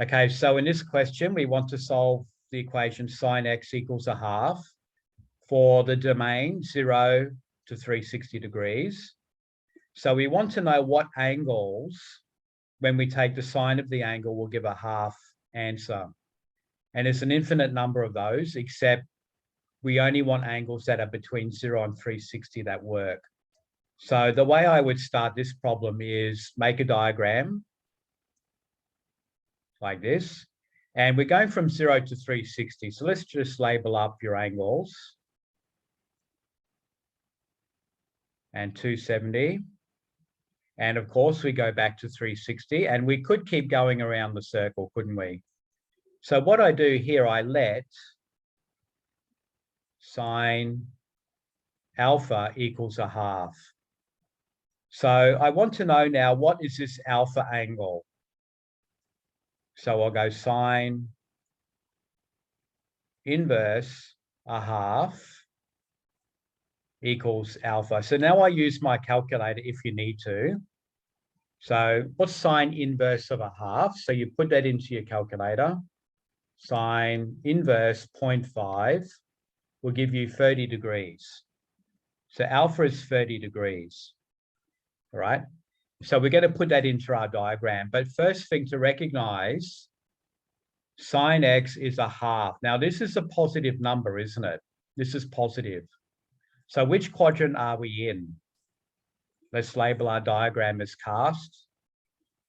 Okay, so in this question, we want to solve the equation sine x equals a half for the domain 0 to 360 degrees. So we want to know what angles, when we take the sine of the angle, will give a half answer. And it's an infinite number of those, except we only want angles that are between 0 and 360 that work. So the way I would start this problem is make a diagram like this. And we're going from 0 to 360. So let's just label up your angles. And 270. And of course, we go back to 360. And we could keep going around the circle, couldn't we? So what I do here, I let sine alpha equals a half. So I want to know now, what is this alpha angle? So I'll go sine inverse a half equals alpha. So now I use my calculator if you need to. So what's sine inverse of a half? So you put that into your calculator. Sine inverse 0.5 will give you 30 degrees. So alpha is 30 degrees, all right? So we're going to put that into our diagram. But first thing to recognize, sine x is a half. Now this is a positive number, isn't it? This is positive. So which quadrant are we in? Let's label our diagram as cast,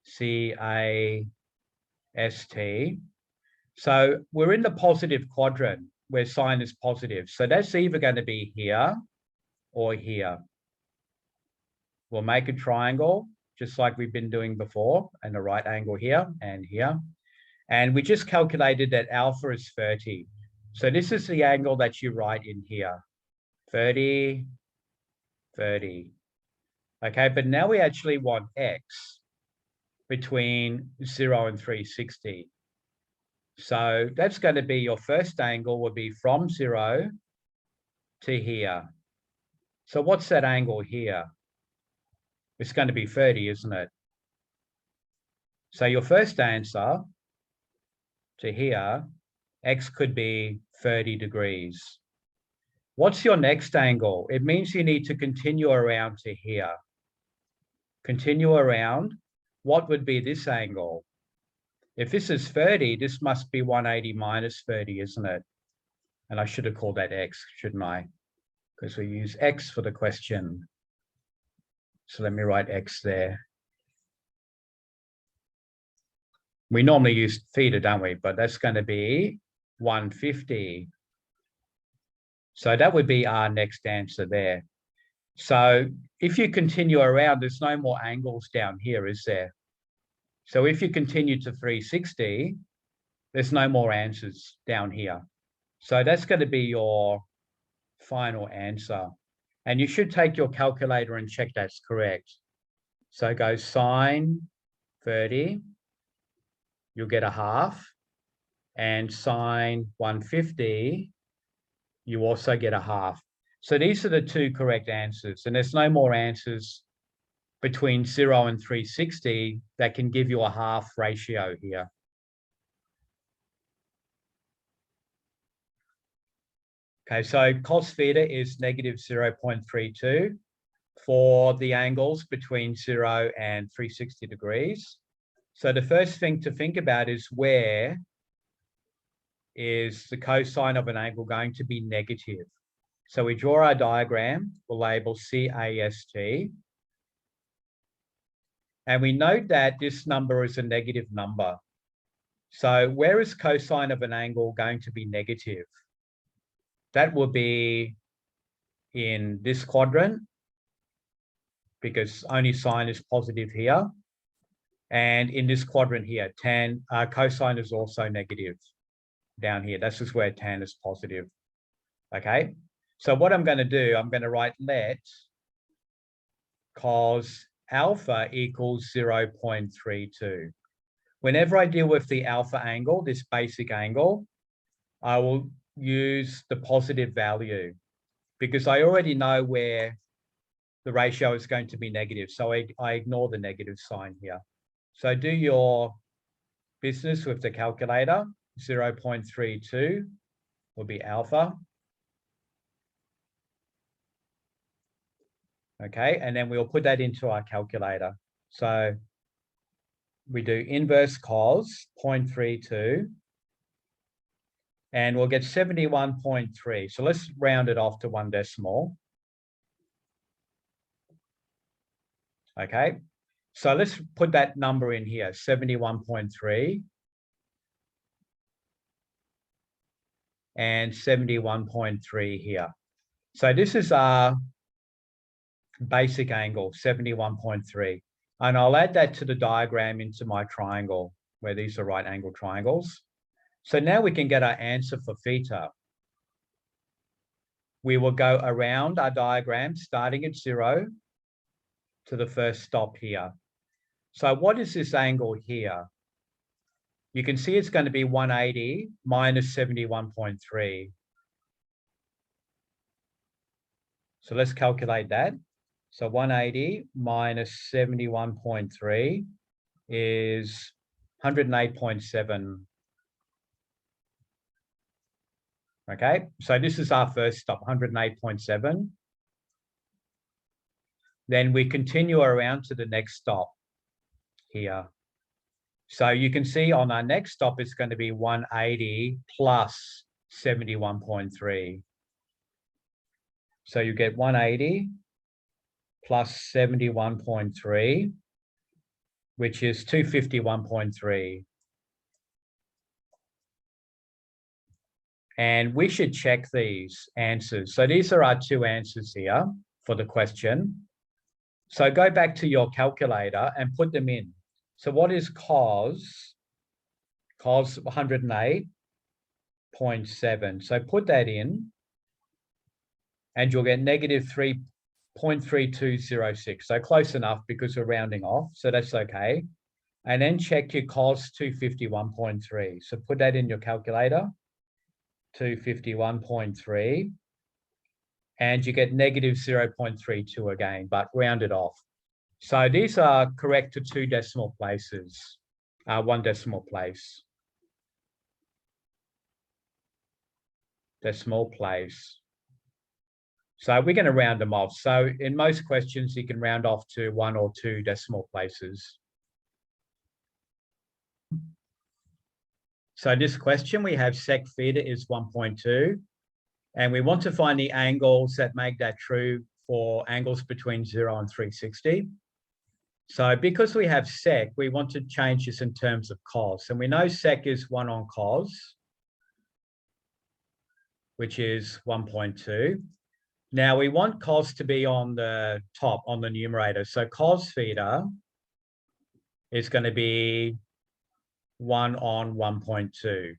C-A-S-T. So we're in the positive quadrant where sine is positive. So that's either going to be here or here. We'll make a triangle, just like we've been doing before, and a right angle here and here. And we just calculated that alpha is 30. So this is the angle that you write in here. 30, 30. Okay, but now we actually want x between 0 and 360. So that's going to be your first angle will be from 0 to here. So what's that angle here? It's going to be 30, isn't it? So your first answer to here, x could be 30 degrees. What's your next angle? It means you need to continue around to here. Continue around. What would be this angle? If this is 30, this must be 180 minus 30, isn't it? And I should have called that x, shouldn't I? Because we use x for the question. So let me write x there. We normally use theta, don't we? But that's going to be 150. So that would be our next answer there. So if you continue around, there's no more angles down here, is there? So if you continue to 360, there's no more answers down here. So that's going to be your final answer. And you should take your calculator and check that's correct. So go sine 30, you'll get a half. And sine 150, you also get a half. So these are the two correct answers. And there's no more answers between 0 and 360 that can give you a half ratio here. Okay, so cos theta is negative 0.32 for the angles between 0 and 360 degrees. So the first thing to think about is where is the cosine of an angle going to be negative? So we draw our diagram, we'll label CAST. And we note that this number is a negative number. So where is cosine of an angle going to be negative? That will be in this quadrant, because only sine is positive here. And in this quadrant here, cosine is also negative down here. This is where tan is positive. Okay, so what I'm going to do, I'm going to write let cos alpha equals 0.32. Whenever I deal with the alpha angle, this basic angle, I will use the positive value because I already know where the ratio is going to be negative. So I ignore the negative sign here. So do your business with the calculator. 0.32 will be alpha. Okay, and then we'll put that into our calculator. So we do inverse cos 0.32 and we'll get 71.3. So let's round it off to 1 decimal. Okay, so let's put that number in here, 71.3 and 71.3 here. So this is our basic angle, 71.3. And I'll add that to the diagram into my triangle where these are right angle triangles. So now we can get our answer for theta. We will go around our diagram starting at 0 to the first stop here. So what is this angle here? You can see it's going to be 180 minus 71.3. So let's calculate that. So 180 minus 71.3 is 108.7. Okay, so this is our first stop, 108.7. Then we continue around to the next stop here. So you can see on our next stop, it's going to be 180 plus 71.3. So you get 180 plus 71.3, which is 251.3. And we should check these answers. So these are our two answers here for the question. So go back to your calculator and put them in. So what is cos? Cos 108.7. So put that in and you'll get negative 3.3206. So close enough because we're rounding off. So that's okay. And then check your cos 251.3. So put that in your calculator, 251.3. And you get negative 0.32 again, but round it off. So these are correct to 2 decimal places, 1 decimal place. Decimal place. So we're going to round them off. So in most questions, you can round off to 1 or 2 decimal places. So this question, we have sec theta is 1.2. And we want to find the angles that make that true for angles between 0 and 360. So because we have sec, we want to change this in terms of cos. And we know sec is 1 on cos, which is 1.2. Now we want cos to be on the top, on the numerator. So cos theta is going to be 1 on 1.2.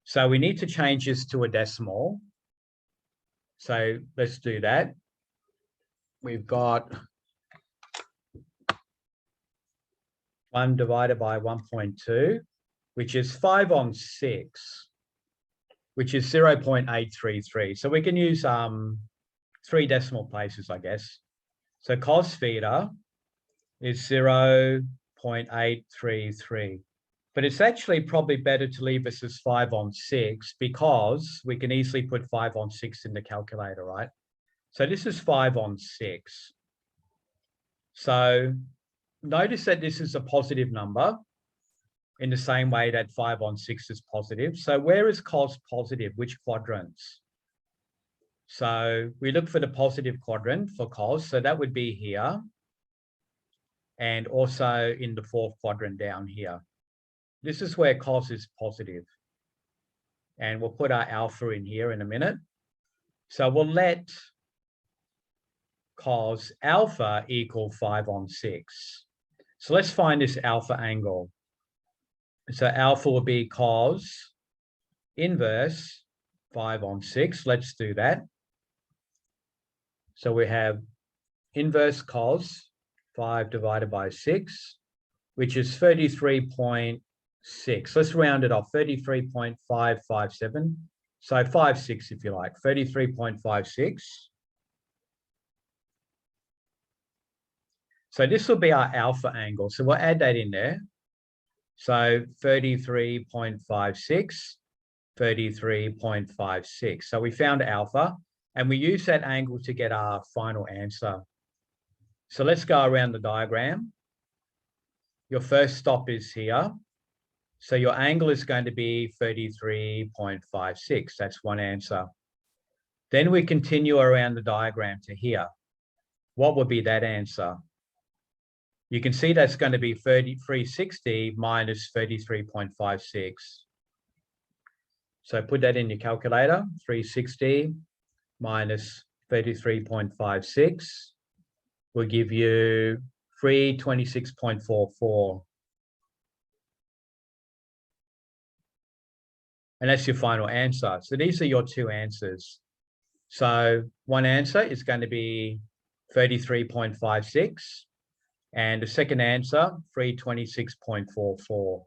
So we need to change this to a decimal. So let's do that. We've got 1 divided by 1.2, which is 5 on 6, which is 0.833. So we can use 3 decimal places, I guess. So cos theta is 0.833. But it's actually probably better to leave this as 5 on 6 because we can easily put 5 on 6 in the calculator, right? So this is 5 on 6. So notice that this is a positive number in the same way that 5 on 6 is positive. So where is cos positive? Which quadrants? So we look for the positive quadrant for cos. So that would be here. And also in the 4th quadrant down here. This is where cos is positive. And we'll put our alpha in here in a minute. So we'll let cos alpha equal 5 on 6. So let's find this alpha angle. So alpha will be cos inverse 5 on 6. Let's do that. So we have inverse cos 5 divided by 6, which is 33.6. Let's round it off, 33.557. So 56 if you like, 33.56. So this will be our alpha angle. So we'll add that in there. So 33.56, 33.56. So we found alpha, and we use that angle to get our final answer. So let's go around the diagram. Your first stop is here. So your angle is going to be 33.56. That's one answer. Then we continue around the diagram to here. What would be that answer? You can see that's going to be 360 minus 33.56. So put that in your calculator. 360 minus 33.56 will give you 326.44. And that's your final answer. So these are your two answers. So one answer is going to be 33.56. And the second answer, 326.44.